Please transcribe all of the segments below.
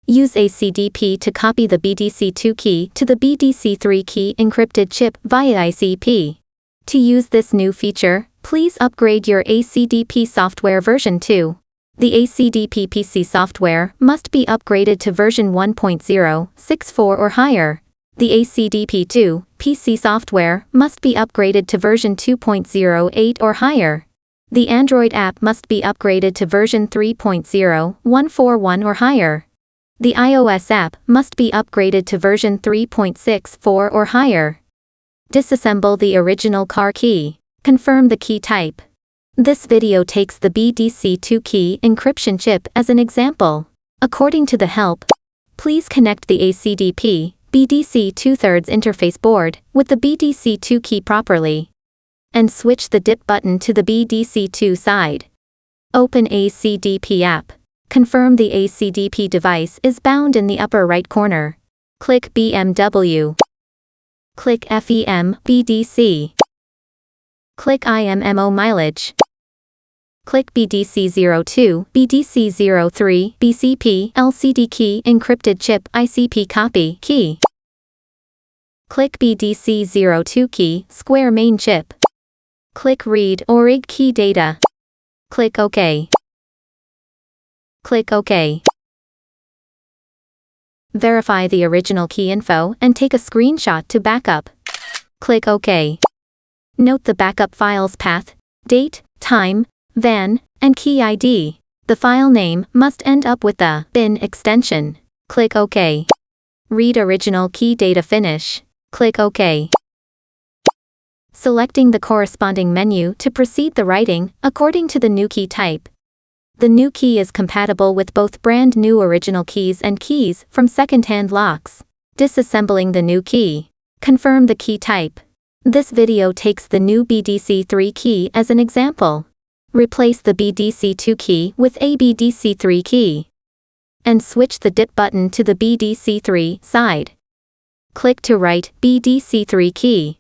Use ACDP to copy the BDC2 key to the BDC3 key encrypted chip via ICP. To use this new feature, please upgrade your ACDP software version 2. The ACDP PC software must be upgraded to version 1.064 or higher. The ACDP2 PC software must be upgraded to version 2.08 or higher. The Android app must be upgraded to version 3.0141 or higher. The iOS app must be upgraded to version 3.64 or higher. Disassemble the original car key. Confirm the key type. This video takes the BDC2 key encryption chip as an example. According to the help, please connect the ACDP BDC 2/3 interface board with the BDC2 key properly, and switch the dip button to the BDC2 side. Open ACDP app. Confirm the ACDP device is bound in the upper right corner. Click BMW. Click FEM BDC. Click IMMO mileage. Click BDC02, BDC03, BCP LCD key encrypted chip ICP copy key. Click BDC02 key square main chip. Click read or IG key data. Click OK. Click OK. Verify the original key info and take a screenshot to backup. Click OK. Note the backup file's path, date, time, VAN, and key ID. The file name must end up with the bin extension. Click OK. Read original key data finish. Click OK. Selecting the corresponding menu to proceed the writing according to the new key type. The new key is compatible with both brand new original keys and keys from second-hand locks. Disassembling the new key. Confirm the key type. This video takes the new BDC3 key as an example. Replace the BDC2 key with a BDC3 key. And switch the dip button to the BDC3 side. Click to write BDC3 key.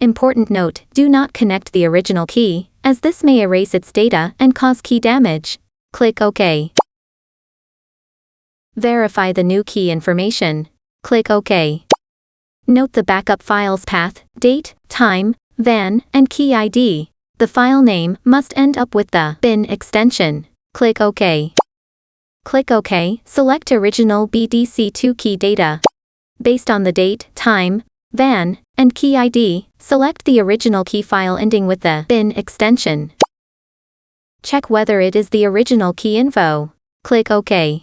Important note, do not connect the original key, as this may erase its data and cause key damage. Click OK. Verify the new key information. Click OK. Note the backup file's path, date, time, VAN, and key ID. The file name must end up with the bin extension. Click OK. Click OK, select original BDC2 key data. Based on the date, time, VAN, and key ID, select the original key file ending with the bin extension. Check whether it is the original key info. Click OK.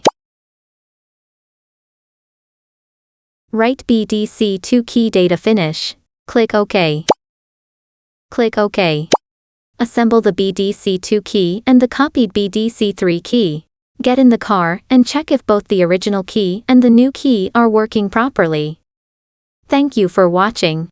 Write BDC2 key data finish. Click OK. Click OK. Assemble the BDC2 key and the copied BDC3 key. Get in the car and check if both the original key and the new key are working properly. Thank you for watching.